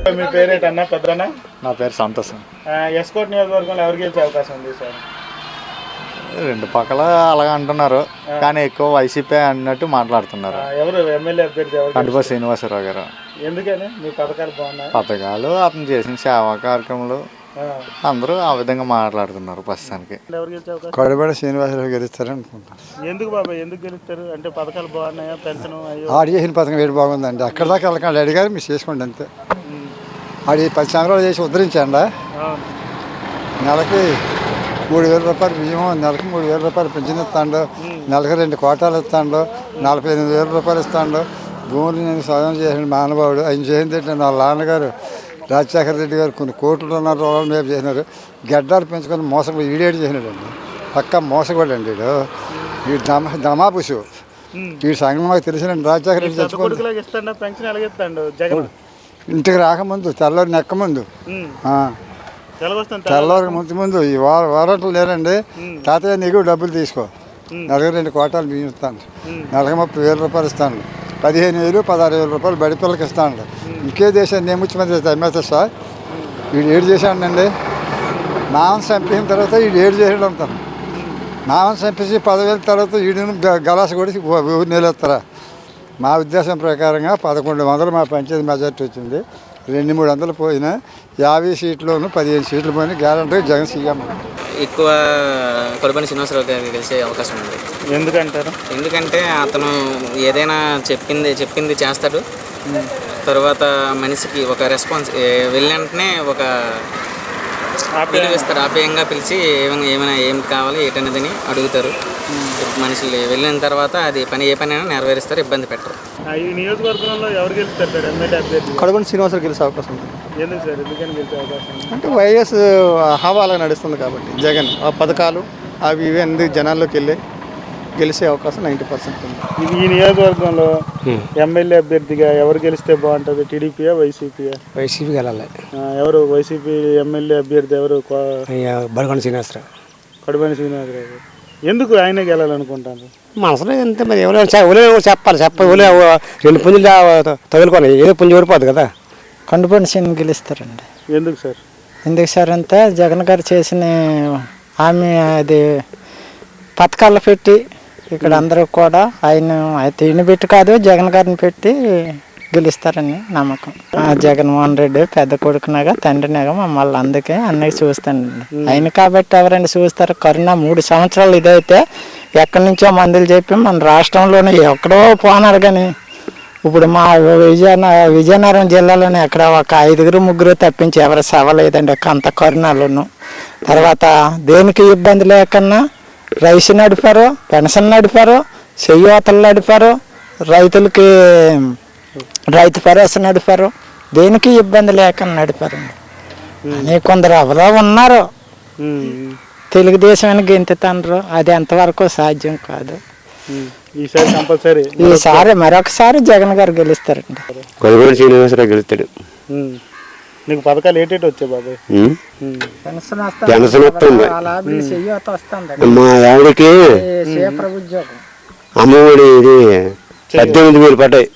మీ పేరేటన్నా పెద్దనా? నా పేరు సంతోషం. ఎస్కోట్ నియోజకవర్గంలో ఎవరికి గెలిచే అవకాశం ఉంది సార్? రెండు పక్కల అలాగ అంటున్నారు, కానీ ఎక్కువ వైసీపీ అన్నట్టు మాట్లాడుతున్నారు. ఎవరు ఎమ్మెల్యే అభ్యర్థి? కంటిపూడి శ్రీనివాసరావు గారు. ఎందుకని? మీ పథకాలు బాగున్నాయి? పథకాలు, అతను చేసిన సేవా కార్యక్రమాలు అందరూ ఆ విధంగా మాట్లాడుతున్నారు. ప్రస్తుతానికి కొడబడి శ్రీనివాసరావు గెలుస్తారు అనుకుంటాను. ఎందుకు బాబాయ్, ఎందుకు గెలుస్తారు అంటే పథకాలు బాగున్నాయా? పెన్షన్ ఆడు చేసిన పథకం వేడి బాగుందండి. అక్కడ దాకా వెళ్ళకండి, అడిగారు మీరు చేసుకోండి అంతే. ఆడి 10 సంవత్సరాలు చేసి ఉద్ధరించండి. నెలకి 3,000 రూపాయలు బియ్యం, నెలకి 3,000 రూపాయలు పెన్షన్ ఇస్తాడు, నెలకి 2 కోటాలు ఇస్తాడు, 48,000 రూపాయలు ఇస్తాడు. భూములు నేను స్వయం చేసిన మానవాడు. ఆయన చేసింది ఏంటంటే వాళ్ళ నాన్నగారు రాజశేఖర రెడ్డి గారు కొన్ని కోట్లు రూపాయలు మేము చేసినారు. గడ్డాలు పెంచుకొని మోసపోయి ఈడేడు చేసినాడండి. పక్క మోసగోడు అండి వీడు. వీడు దమాపుసు. వీడి సంఘం మాకు తెలిసినండి. రాజశేఖర రెడ్డి చచ్చిపోయి ఇంటికి రాకముందు తెల్లవారు నెక్క ముందు తెల్లవారు ముందు ఈ వారంట్లు లేరండి. తాతయ్య నీకు డబ్బులు తీసుకో, నెలకి 2 కోటాలు బియ్యం ఇస్తాను, నెలకి 30,000 రూపాయలు ఇస్తాను, 15,000 16,000 రూపాయలు బడి పిల్లలకి ఇస్తాను. ఇంకే దేశాన్ని నేను ముఖ్యమంత్రి అమ్మేస్తా సార్. వీడు ఏడు చేశాడండి. మాంసం చంపిన తర్వాత వీడు ఏడు చేసాడు అంటాను. మాంసం చంపేసి 10,000 తర్వాత వీడిని గలాస కొడిసి ఊరు నిలెత్తారా? మా ఉద్దేశం ప్రకారంగా 1,100 మా పంచాయతీ మెజార్టీ వచ్చింది. 200-300 పోయినా 50 సీట్లోనూ 15 సీట్లు పోయినా గ్యారంటీగా జగన్ సీఎం. ఎక్కువ కొడబడి శ్రీనివాసరావు గారికి గెలిచే అవకాశం ఉంది. ఎందుకంటారు? ఎందుకంటే అతను ఏదైనా చెప్పింది చేస్తాడు. తర్వాత మనిషికి ఒక రెస్పాన్స్ వెళ్ళినంటనే ఒక పిలుస్తారు, ఆప్యాయంగా పిలిచి ఏమైనా ఏం కావాలి ఏంటనేదని అడుగుతారు. మనుషులు వెళ్ళిన తర్వాత అది ఏ పని అయినా నెరవేరుస్తారు, ఇబ్బంది పెట్టరు. ఈ నియోజకవర్గంలో ఎవరు గెలుస్తారు ఎమ్మెల్యే అభ్యర్థి? కొడబడి శ్రీనివాసరావు గెలిచే అవకాశం ఉంది. ఎందుకు సార్? ఎందుకని గెలిచే అవకాశం అంటే వైఎస్ హవాలా నడుస్తుంది కాబట్టి జగన్ ఆ పథకాలు అవి ఇవి అన్ని జనాల్లోకి వెళ్ళి గెలిచే అవకాశం 90% ఉంది. ఈ నియోజకవర్గంలో ఎమ్మెల్యే అభ్యర్థిగా ఎవరు గెలిస్తే బాగుంటుంది? టీడీపీయా వైసీపీయా? వైసీపీ గెలాలి. ఎవరు వైసీపీ ఎమ్మెల్యే అభ్యర్థి ఎవరు? బడగొండ శ్రీనివాసరావు. కొడబడి శ్రీనివాసరావు. ఎందుకు ఆయనే గెలాలనుకుంటాను? మనసులో ఎంత మరి ఎవరైనా చెప్పాలి. 2 పుంజులు తగులుకొని ఏదో పుంజు ఓడిపోదు కదా. కొండపూడి సీని గెలుస్తారండి. ఎందుకు సార్? ఎందుకు సార్ అంటే జగన్ గారు చేసిన ఆమె అది పథకాలు పెట్టి ఇక్కడ అందరూ కూడా ఆయన పెట్టి కాదు జగన్ గారిని పెట్టి గెలుస్తారని నమ్మకం. జగన్మోహన్ రెడ్డి పెద్ద కొడుకునగా తండ్రినగా మమ్మల్ని అందుకే అన్నయ్య చూస్తానండి. ఆయన కాబట్టి ఎవరైనా చూస్తారు. కరోనా 3 సంవత్సరాలు ఇదైతే ఎక్కడి నుంచో మందులు చెప్పి మన రాష్ట్రంలోనే ఎక్కడో పోనారు. కానీ ఇప్పుడు మా విజయనగరం జిల్లాలోనే ఎక్కడ ఒక 5-3 తప్పించి ఎవరు సవలేదండి అంత కరోనాలోను. తర్వాత దేనికి ఇబ్బంది లేకన్నా రైస్ నడిపారు, పెన్షన్ నడిపారు, చెయ్యోతలు నడిపారు, రైతులకి రైతు భరోసా నడిపారు. దేనికి ఇబ్బంది లేకుండా నడిపారండి. అని కొందరు ఎవరో ఉన్నారు తెలుగుదేశం అని గెంతుతాండ్రు. అది ఎంతవరకు సాధ్యం కాదు. ఈసారి మరొకసారి జగన్ గారు గెలుస్తారండి. కొడబడి శ్రీనివాసరావు గెలుస్తాడు. నీకు పథకాలు ఏంటంటే వచ్చాయి బాబాయ్? పెన్షన్ వస్తుంది, మా ఆవిడకి ఉద్యోగం, అమ్మఒడి ఇది 18,000 పడ్డాయి.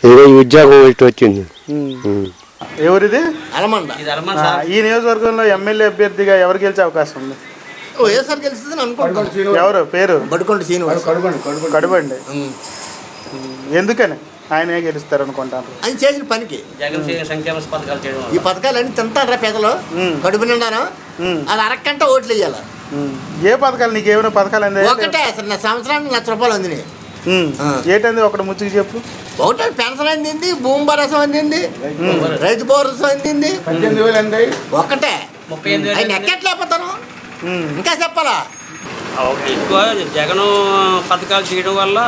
ఈ ఉద్యోగం వచ్చింది. ఎవరిది? ఈ నియోజకవర్గంలో ఎమ్మెల్యే అభ్యర్థిగా ఎవరు గెలిచే అవకాశం ఉంది? వైఎస్ఆర్ గెలుస్తుంది అనుకుంటున్నాను. ఎవరు పేరు? బడుకొండ శ్రీనివాస్. కడబండి. ఎందుకని ఆయనే గెలుస్తారు అనుకుంటాను? ఆయన చేసిన పనికి ఈ పథకాలన్నీ తింటారా పేదలు కడుపు నిండాను. అది అరగంట ఓట్లు వేయాలి. ఏ పథకాలు? నీకు ఏమైనా పథకాలు అంది? ఒకటే అసలు నా సంవత్సరానికి ₹1,00,000 అందినాయి. ఏంటంది ఒకటి ముచ్చుకు చెప్పు. ఒకటే పెన్షన్ అందింది, భూమి భరోసా అందింది, రైతు భరోసా అందింది. ఒకటే ఆయన ఎక్కట్లేకపోతాను ఇంకా చెప్పాలా? ఎక్కువ జగన్ పథకాలు చేయడం వల్ల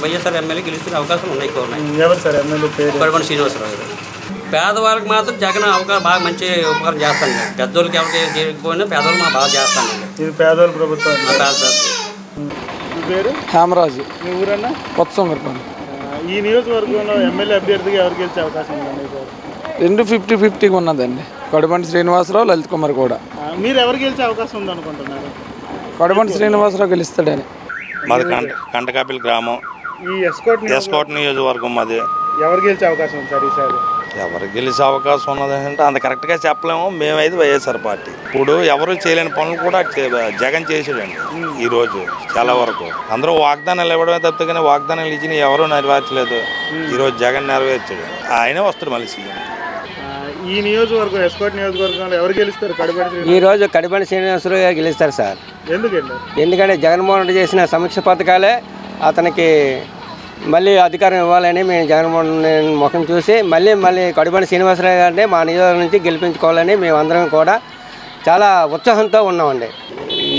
వైఎస్ఆర్ ఎమ్మెల్యే గెలుస్తున్న అవకాశాలు ఉన్నాయి. ఎవరు సార్ ఎమ్మెల్యే పేరు? కొడబడి శ్రీనివాసరావు గారు. పేదవాళ్ళకి మాత్రం జగన్ బాగా మంచి ఉపకారం చేస్తాను. పెద్దోళ్ళకి ఎవరికి చేయకపోయినా పేదవాళ్ళు మాకు బాగా చేస్తాను. ఇది పేదవాళ్ళ ప్రభుత్వం. పేరు హేమరాజు. మీ ఊరన్నా? కొత్త. ఈ నియోజకవర్గంలో ఎమ్మెల్యే అభ్యర్థిగా ఎవరు గెలిచే అవకాశం ఉందండి? 50-50 ఉన్నదండి. కొడబండి శ్రీనివాసరావు, లలిత్ కుమార్ కూడా. మీరు ఎవరు గెలిచే అవకాశం ఉంది అనుకుంటున్నారు? కొడబండి శ్రీనివాసరావు గెలుస్తాడని. మాది కంటకాపిల్ గ్రామం, ఈ ఎస్కోట్ నియోజకవర్గం. మాది ఎవరు గెలిచే అవకాశం ఉంది సార్ ఈసారి? ఎవరు గెలిచే అవకాశం ఉన్నది అంటే అంత కరెక్ట్గా చెప్పలేము. మేమైతే వైఎస్ఆర్ పార్టీ. ఇప్పుడు ఎవరు చేయలేని పనులు కూడా జగన్ చేసాడండి ఈరోజు చాలా వరకు. అందరూ వాగ్దానాలు ఇవ్వడమే తప్పితే కానీ వాగ్దానాలు ఇచ్చిన ఎవరూ నెరవేర్చలేదు. ఈరోజు జగన్ నెరవేర్చాడు, ఆయనే వస్తాడు మళ్ళీ సీఎం. ఈ నియోజకవర్గం ఎస్కోట్ నియోజకవర్గంలో ఎవరు గెలుస్తారు? ఈరోజు కడిపల్లి శ్రీనివాసరావు గారు గెలుస్తారు సార్. ఎందుకండి? ఎందుకంటే జగన్మోహన్ రెడ్డి చేసిన సమీక్ష పథకాలే అతనికి మళ్ళీ అధికారం ఇవ్వాలని మేము జగన్మోహన్ ముఖం చూసి మళ్ళీ కడిపల్లి శ్రీనివాసరావు గారిని మా నియోజకవర్గం నుంచి గెలిపించుకోవాలని మేమందరం కూడా చాలా ఉత్సాహంతో ఉన్నామండి.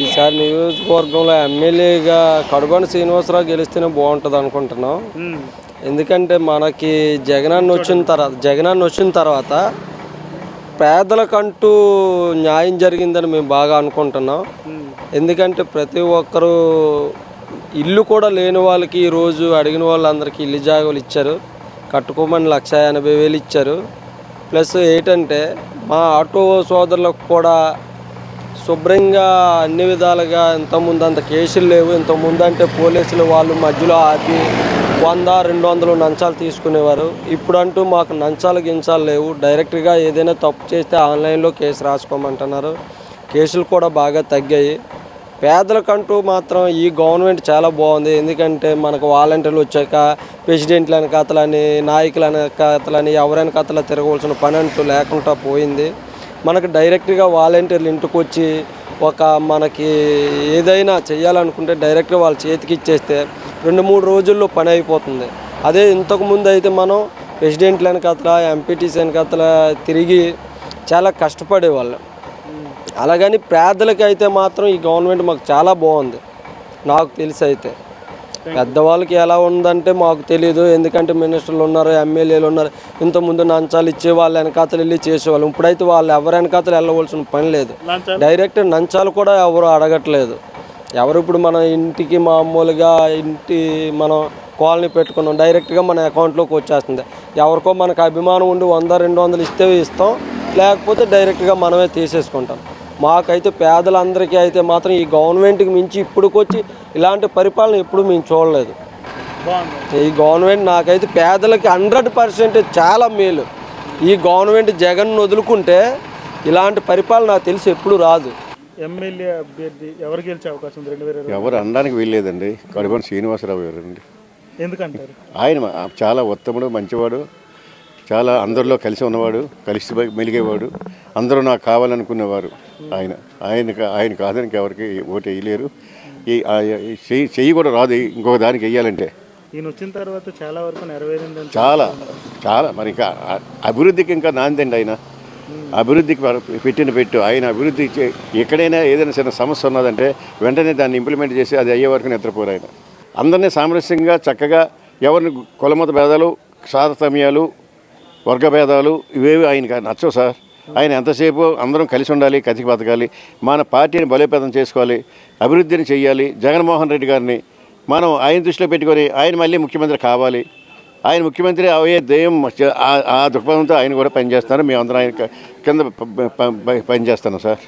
ఈసారి నియోజకవర్గంలో ఎమ్మెల్యేగా కడిపల్లి శ్రీనివాసరావు గెలిస్తేనే బాగుంటుంది అనుకుంటున్నాం. ఎందుకంటే మనకి జగనన్న వచ్చిన తర్వాత పేదలకంటూ న్యాయం జరిగిందని మేము బాగా అనుకుంటున్నాం. ఎందుకంటే ప్రతి ఒక్కరూ ఇల్లు కూడా లేని వాళ్ళకి ఈరోజు అడిగిన వాళ్ళందరికీ ఇల్లు జాగాలు ఇచ్చారు. కట్టుకోమని 1,80,000 ఇచ్చారు. ప్లస్ ఏంటంటే మా ఆటో సోదరులకు కూడా శుభ్రంగా అన్ని విధాలుగా ఇంతకుముందు అంత కేసులు లేవు. ఇంతకుముందు అంటే పోలీసులు వాళ్ళు మధ్యలో ఆపి 100-200 లంచాలు తీసుకునేవారు. ఇప్పుడంటూ మాకు లంచాలు గించాలు లేవు. డైరెక్ట్గా ఏదైనా తప్పు చేస్తే ఆన్లైన్లో కేసు రాసుకోమంటున్నారు. కేసులు కూడా బాగా తగ్గాయి. పేదలకంటూ మాత్రం ఈ గవర్నమెంట్ చాలా బాగుంది. ఎందుకంటే మనకు వాలంటీర్లు వచ్చాక ప్రెసిడెంట్ల వెనకాతలని నాయకుల వెనకాతలని ఎవరైనా కథలా తిరగవలసిన పని అంటూ లేకుండా పోయింది. మనకు డైరెక్ట్గా వాలంటీర్లు ఇంటికి వచ్చి మనకి ఏదైనా చేయాలనుకుంటే డైరెక్ట్గా వాళ్ళ చేతికి ఇచ్చేస్తే 2-3 రోజుల్లో పని అయిపోతుంది. అదే ఇంతకుముందు అయితే మనం ప్రెసిడెంట్ల వెనకాతల ఎంపీటీసీ వెనకాతల తిరిగి చాలా కష్టపడేవాళ్ళం. అలాగని పేదలకి అయితే మాత్రం ఈ గవర్నమెంట్ మాకు చాలా బాగుంది. నాకు తెలిసి అయితే పెద్దవాళ్ళకి ఎలా ఉందంటే మాకు తెలియదు. ఎందుకంటే మినిస్టర్లు ఉన్నారు, ఎమ్మెల్యేలు ఉన్నారు. ఇంతకుముందు నంచాలు ఇచ్చే వాళ్ళు వెనకాతలు వెళ్ళి చేసేవాళ్ళు. ఇప్పుడైతే వాళ్ళు ఎవరు వెనకాతలు వెళ్ళవలసిన పని లేదు. డైరెక్ట్ నంచాలు కూడా ఎవరు అడగట్లేదు. ఎవరు ఇప్పుడు మన ఇంటికి మామూలుగా మనం కాలనీ పెట్టుకున్నాం, డైరెక్ట్గా మన అకౌంట్లోకి వచ్చేస్తుంది. ఎవరికో మనకు అభిమానం ఉండి 100-200 ఇస్తే ఇస్తాం, లేకపోతే డైరెక్ట్గా మనమే తీసేసుకుంటాం. మాకైతే పేదలందరికీ అయితే మాత్రం ఈ గవర్నమెంట్కి మించి ఇప్పుడుకొచ్చి ఇలాంటి పరిపాలన ఎప్పుడు మేము చూడలేదు. ఈ గవర్నమెంట్ నాకైతే పేదలకి 100% చాలా మేలు. ఈ గవర్నమెంట్ జగన్ వదులుకుంటే ఇలాంటి పరిపాలన నాకు తెలిసి ఎప్పుడు రాదు. ఎమ్మెల్యే అభ్యర్థి ఎవరు గెలిచే అవకాశం ఉంది 2020? ఎవరు అనడానికి వీల్లేదండి. కడిపల్లి శ్రీనివాసరావు గారండి. ఎందుకంటారు? ఆయన చాలా ఉత్తముడు, మంచివాడు, చాలా అందరిలో కలిసి ఉన్నవాడు, కలిసి మెలిగేవాడు, అందరూ నాకు కావాలనుకునేవారు. ఆయన కాదని ఎవరికి ఓటు వేయలేరు. చెయ్యి కూడా రాదు ఇంకొక దానికి వేయాలంటే. ఈయన వచ్చిన తర్వాత చాలా వరకు నెరవేరింది. చాలా మరి ఇంకా అభివృద్ధికి ఇంకా నాందండి. ఆయన అభివృద్ధికి పెట్టు ఆయన అభివృద్ధి ఎక్కడైనా ఏదైనా చిన్న సమస్య ఉన్నదంటే వెంటనే దాన్ని ఇంప్లిమెంట్ చేసి అది అయ్యే వరకు నిద్రపోరు. ఆయన అందరినీ సామరస్యంగా చక్కగా ఎవరిని కులమత భేదాలు, తారతమ్యాలు, వర్గ భేదాలు ఇవేవి ఆయనకి నచ్చవు సార్. ఆయన ఎంతసేపు అందరం కలిసి ఉండాలి, కతికి బతకాలి, మన పార్టీని బలోపేతం చేసుకోవాలి, అభివృద్ధిని చెయ్యాలి. జగన్మోహన్ రెడ్డి గారిని మనం ఆయన దృష్టిలో పెట్టుకొని ఆయన మళ్ళీ ముఖ్యమంత్రి కావాలి, ఆయన ముఖ్యమంత్రి అయ్యే దయ్యం ఆ దృక్పథంతో ఆయన కూడా పనిచేస్తున్నారు. మేమందరం ఆయన కింద పనిచేస్తున్నాం సార్.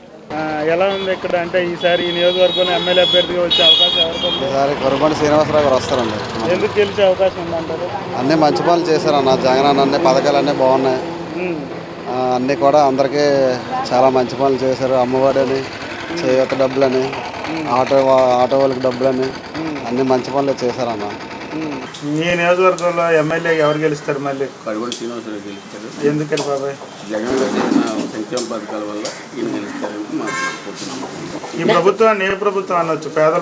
ఎలా ఉంది ఇక్కడ అంటే ఈసారి ఈ నియోజకవర్గంలో ఎమ్మెల్యే అభ్యర్థిగా వచ్చే అవకాశం ఎవరికి? ఈసారి కడిపల్లి శ్రీనివాసరావు గారు వస్తారండి. ఎందుకు గెలిచే అవకాశం ఉందంటారు? అన్నీ మంచి పనులు చేశారన్న. జగన్ అన్ని పథకాలు అన్నీ బాగున్నాయి. అన్నీ కూడా అందరికీ చాలా మంచి పనులు చేశారు. అమ్మఒడని, చేయూత డబ్బులని, ఆటో వాళ్ళకి డబ్బులని అన్ని మంచి పనులు చేశారన్న. మీ నియోజకవర్గంలో ఎమ్మెల్యే ఎవరు గెలుస్తారు మళ్ళీ? కడిపల్లి శ్రీనివాసరావు గెలుస్తారు. ఎందుకని బాబాయ్? జగన్ గారు చేసిన సంక్షేమ పథకాల వల్ల ఈయన గెలుస్తారని మాకు అనుకుంటున్నాం. ఈ ప్రభుత్వాన్ని ఏ ప్రభుత్వం అనొచ్చు? పేదల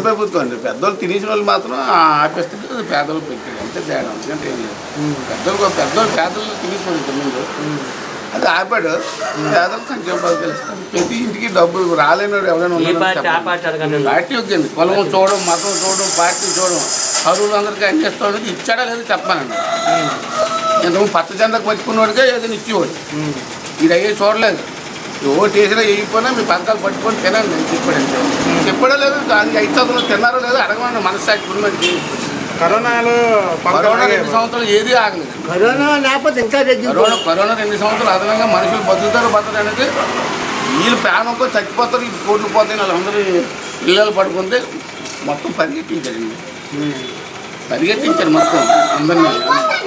ప్రభుత్వం అండి. పెద్దలు తినేసిన వాళ్ళు మాత్రం ఆపేస్తుంటే పేదలు పెట్టారు అంతే తేడా. ఎందుకంటే ఏం లేదు. పేదలు తినేసుకోండి ముందు అది ఆపాడు. పేదలు సంక్షేమ పథకాలు ఇస్తారు. ప్రతి ఇంటికి డబ్బు రాలేనాడు ఎవరైనా ఉన్నాడు. పార్టీ వచ్చింది, కులం చూడడం, మతం చూడడం, పార్టీ చూడడం, అరువులు అందరికీ అందిస్తాడు. ఇచ్చాడా లేదు చెప్పానండి. ఇంతకుముందు పచ్చ జెండాకు పట్టుకున్నవాడికే ఏదైనా ఇచ్చేవాడు. ఇది అయ్యే చూడలేదు. ఓటు వేసినా వేయకపోయినా మీ పథకాలు పట్టుకొని తినండి నేను చెప్పాడంటే చెప్పడం లేదు. దానికి 5 సంవత్సరాలు తిన్నారో లేదో అడగమండి. మనస్సాక్షి ఉన్నది. కరోనా 2 సంవత్సరాలు ఏది ఆగలేదు. కరోనా 2 సంవత్సరాలు అదనంగా మనుషులు బతుకుతారు బతకడానికి వీళ్ళు ప్రాణంతో చచ్చిపోతారు. ఇది కోట్లు పోతాయి. వాళ్ళందరూ ఇళ్ళలు పడుకుంటే మొత్తం పరిగెట్టించారండి. పరిగెట్టించారు మొత్తం అందరినీ.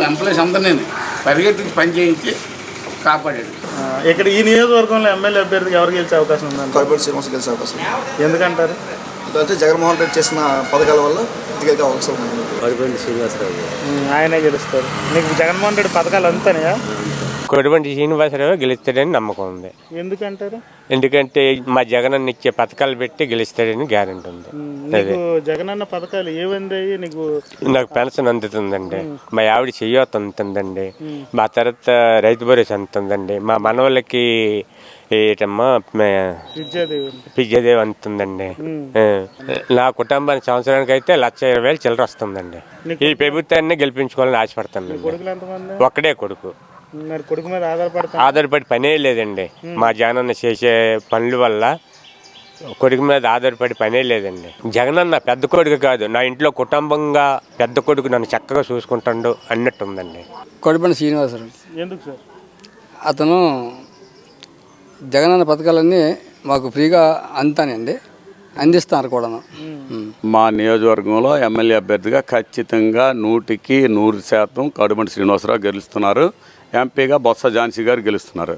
ఎంప్లాయీస్ అందరినీ పరిగెత్తించి పని చేయించి కాపాడాడు. ఇక్కడ ఈ నియోజకవర్గంలో ఎమ్మెల్యే అభ్యర్థికి ఎవరు గెలిచే అవకాశం ఉందండి? కోడిపల్లి శ్రీనివాస్ గెలిచే అవకాశం. ఎందుకంటారు? ఎందుకంటే జగన్మోహన్ రెడ్డి చేసిన పథకాల వల్ల ఇదిగైతే అవకాశం ఉంది. కోడిపల్లి శ్రీనివాసరావు ఆయనే గెలుస్తారు. నీకు జగన్మోహన్ రెడ్డి పథకాలు అందుతాయా? కోడిపల్లి శ్రీనివాసరావు గెలుస్తాడని నమ్మకం ఉంది. ఎందుకంటారు? ఎందుకంటే మా జగనన్న ఇచ్చే పథకాలు పెట్టి గెలుస్తాడని గ్యారెంటీ ఉంది. నీకు జగనన్న పథకాలు ఏమందాయి? నీకు నాకు పెన్షన్ అందుతుందండి, మా ఆవిడ చెయ్యొత్త అందుతుందండి, మా తర్వాత రైతు భరోసా అందుతుందండి, మా మనవాళ్ళకి ఏటమ్మా పిజ్జాదేవి అందుతుందండి. నా కుటుంబానికి సంవత్సరానికి అయితే 1,20,000 చిల్లర వస్తుందండి. ఈ ప్రభుత్వాన్ని గెలిపించుకోవాలని ఆశపడతాను. ఒక్కడే కొడుకు. కొడుకు మీద ఆధారపడి పనే లేదండి. మా జగనన్న చేసే పనుల వల్ల కొడుకు మీద ఆధారపడి పనే లేదండి. జగనన్న పెద్ద కొడుకు కాదు, నా ఇంట్లో కుటుంబంగా పెద్ద కొడుకు నన్ను చక్కగా చూసుకుంటాడు అన్నట్టు ఉందండి. కోడిపల్లి శ్రీనివాసరావు. ఎందుకు సార్? అతను జగనన్న పథకాలన్నీ మాకు ఫ్రీగా అందుతానండి, అందిస్తున్నారు కూడా. మా నియోజకవర్గంలో ఎమ్మెల్యే అభ్యర్థిగా ఖచ్చితంగా 100కి 100% కోడిపల్లి శ్రీనివాసరావు గెలుస్తున్నారు. ఎంపీగా బొత్స ఝాన్సీ గారు గెలుస్తున్నారు.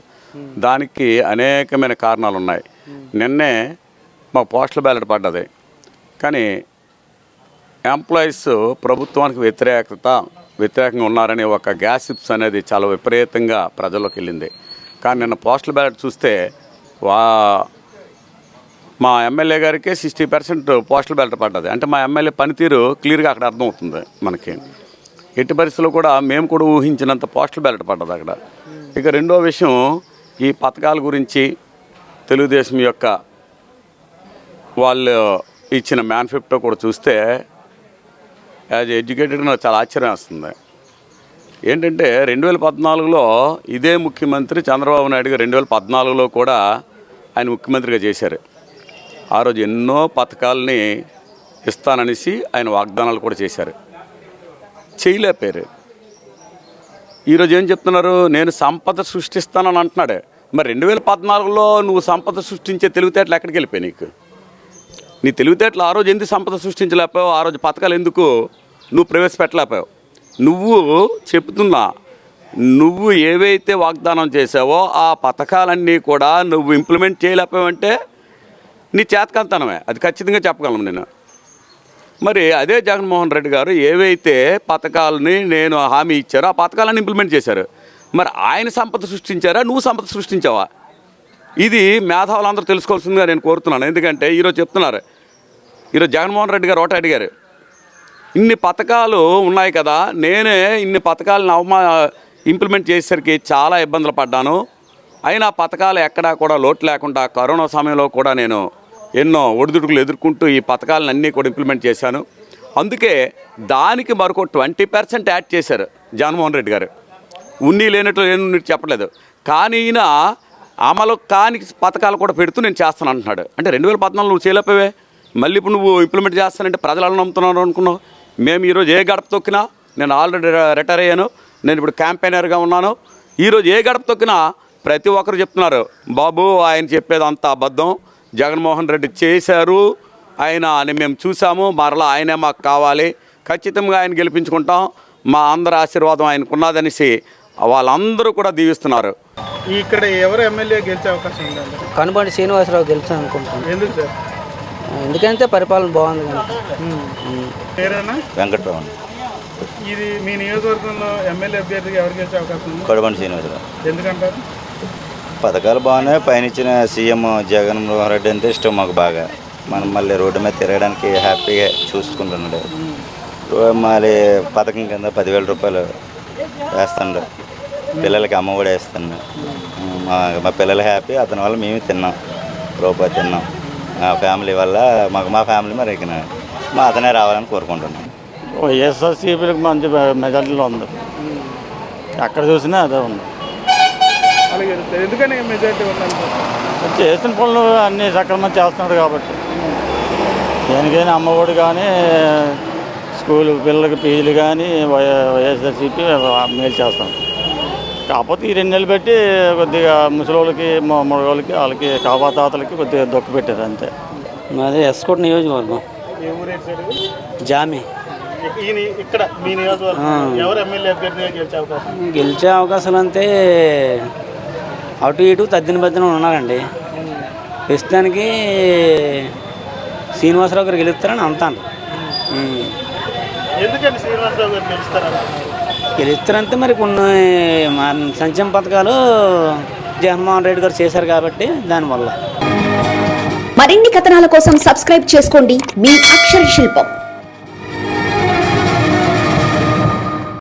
దానికి అనేకమైన కారణాలు ఉన్నాయి. నిన్నే మాకు పోస్టల్ బ్యాలెట్ పడ్డది, కానీ ఎంప్లాయీస్ ప్రభుత్వానికి వ్యతిరేకంగా ఉన్నారని ఒక గ్యాసిప్స్ అనేది చాలా విపరీతంగా ప్రజల్లోకి వెళ్ళింది. కానీ నిన్న పోస్టల్ బ్యాలెట్ చూస్తే మా ఎమ్మెల్యే గారికి 60% పోస్టల్ బ్యాలెట్ పడ్డది. అంటే మా ఎమ్మెల్యే పనితీరు క్లియర్గా అక్కడ అర్థమవుతుంది మనకి. ఎట్టి పరిస్థితుల్లో కూడా మేము కూడా ఊహించినంత పోస్టల్ బ్యాలెట్ పడ్డది అక్కడ. ఇక రెండో విషయం, ఈ పథకాల గురించి తెలుగుదేశం యొక్క వాళ్ళు ఇచ్చిన మేనిఫెస్టో కూడా చూస్తే యాజ్ ఎడ్యుకేటెడ్గా నాకు చాలా ఆశ్చర్యం వస్తుంది. ఏంటంటే 2014లో ఇదే ముఖ్యమంత్రి చంద్రబాబు నాయుడు గారు 2014లో కూడా ఆయన ముఖ్యమంత్రిగా చేశారు. ఆ రోజు ఎన్నో పథకాలని ఇస్తాననేసి ఆయన వాగ్దానాలు కూడా చేశారు, చేయలేపారు. ఈరోజు ఏం చెప్తున్నారు? నేను సంపద సృష్టిస్తానని అంటున్నాడు. మరి 2014లో నువ్వు సంపద సృష్టించే తెలివితేటలు ఎక్కడికి వెళ్ళిపోయాయి? నీ తెలివితేటలు ఆ రోజు ఎందుకు సంపద సృష్టించలేకపోయావు? ఆ రోజు పథకాలు ఎందుకు నువ్వు ప్రవేశపెట్టలేకపోయావు? నువ్వు చెప్తున్నా, నువ్వు ఏవైతే వాగ్దానం చేసావో ఆ పథకాలన్నీ కూడా నువ్వు ఇంప్లిమెంట్ చేయలేకపోయావంటే నీ చేతకంతనమే, అది ఖచ్చితంగా చెప్పగలను నేను. మరి అదే జగన్మోహన్ రెడ్డి గారు ఏవైతే పథకాలని నేను హామీ ఇచ్చారో ఆ పథకాలను ఇంప్లిమెంట్ చేశారు. మరి ఆయన సంపద సృష్టించారా, నువ్వు సంపద సృష్టించావా? ఇది మేధావులందరూ తెలుసుకోవాల్సిందిగా నేను కోరుతున్నాను. ఎందుకంటే ఈరోజు చెప్తున్నారు, ఈరోజు జగన్మోహన్ రెడ్డి గారు ఒకటి అడిగారు, ఇన్ని పథకాలు ఉన్నాయి కదా, నేనే ఇన్ని పథకాలను ఇంప్లిమెంట్ చేసేసరికి చాలా ఇబ్బందులు పడ్డాను, అయినా పథకాలు ఎక్కడా కూడా లోటు లేకుండా కరోనా సమయంలో కూడా నేను ఎన్నో ఒడిదుడుకులు ఎదుర్కొంటూ ఈ పథకాలను అన్నీ కూడా ఇంప్లిమెంట్ చేశాను. అందుకే దానికి మరొక 20% యాడ్ చేశారు జగన్మోహన్ రెడ్డి గారు. ఉన్ని లేనట్లు నేను చెప్పలేదు, కానీ ఈయన అమలు కాని పథకాలు కూడా పెడుతూ నేను చేస్తాను అంటున్నాడు. అంటే 2014 నువ్వు చేయలేకపోవే, మళ్ళీ ఇప్పుడు నువ్వు ఇంప్లిమెంట్ చేస్తానంటే ప్రజలు ఎలా నమ్ముతున్నారు అనుకున్నావు? మేము ఈరోజు ఏ గడప తొక్కినా, నేను ఆల్రెడీ రిటైర్ అయ్యాను, నేను ఇప్పుడు క్యాంపెయినర్గా ఉన్నాను, ఈరోజు ఏ గడప తొక్కినా ప్రతి ఒక్కరు చెప్తున్నారు, బాబు ఆయన చెప్పేది అంత అబద్ధం, జగన్మోహన్ రెడ్డి చేశారు, ఆయన అని మేము చూసాము, మరలా ఆయనే మాకు కావాలి, ఖచ్చితంగా ఆయన గెలిపించుకుంటాం, మా అందరి ఆశీర్వాదం ఆయనకున్నదనేసి వాళ్ళందరూ కూడా దీవిస్తున్నారు. ఇక్కడ ఎవరు ఎమ్మెల్యే గెలిచే అవకాశం ఉందండి? కనుబండి శ్రీనివాసరావు గెలిచాను అనుకుంటున్నాను. ఎందుకు సార్? ఎందుకంటే పరిపాలన బాగుంది కనుక. పేరేనా? వెంకట్రావు. ఇది మీ నియోజకవర్గంలో ఎమ్మెల్యే అభ్యర్థిగా ఎవరు గెలిచే అవకాశం ఉంది? కనుబండి శ్రీనివాసరావు. ఎందుకంటారు? పథకాలు బాగున్నాయి, పైన ఇచ్చిన సీఎం జగన్మోహన్ రెడ్డి అంటే ఇష్టం మాకు బాగా. మనం మళ్ళీ రోడ్డు మీద తిరగడానికి హ్యాపీగా చూసుకుంటున్నాడు. మళ్ళీ పథకం కింద 10,000 రూపాయలు వేస్తుండ, పిల్లలకి అమ్మ కూడా వేస్తున్నా. మా పిల్లలు హ్యాపీ, అతని వల్ల మేము తిన్నాం, రూపాయి తిన్నాం. మా ఫ్యామిలీ వల్ల మా ఫ్యామిలీ మరి ఇక మా అతనే రావాలని కోరుకుంటున్నాం. వైఎస్ఆర్సీపీలకు మంచి మెజార్టీలో ఉంది, ఎక్కడ చూసినా అదే ఉంది. ఎందుకని మెజార్టీ ఉందని? చేసిన పనులు అన్నీ సక్రమంగా చేస్తున్నాడు కాబట్టి. దేనికైనా అమ్మఒడి కానీ, స్కూల్ పిల్లలకి ఫీజులు కానీ వైఎస్ఆర్సీపీ మేలు చేస్తాం. కాకపోతే ఈ 2 నెలలు పెట్టి కొద్దిగా ముసలోళ్ళకి, మగవాళ్ళకి, వాళ్ళకి కాపాతాతలకి కొద్దిగా దొక్కు పెట్టారు అంతే. మాది ఎస్కోట్ నియోజకవర్గం, జామి. ఈయన ఇక్కడ మీ నియోజకవర్గం ఎవరు ఎమ్మెల్యే అభ్యర్థిగా గెలిచే అవకాశం? గెలిచే అవకాశాలు అంటే అటు ఇటు తద్దిన బద్దిన ఉన్నారండి. ప్రస్తుతానికి శ్రీనివాసరావు గారు గెలుస్తారని అంటాను. ఎందుకని శ్రీనివాసరావు గారు గెలుస్తారంటున్నారు? గెలుస్తారంటే మరి కొన్ని సంక్షేమ పథకాలు జగన్మోహన్ రెడ్డి గారు చేశారు కాబట్టి దానివల్ల. మరిన్ని కథనాల కోసం సబ్స్క్రైబ్ చేసుకోండి మీ అక్షర శిల్పం.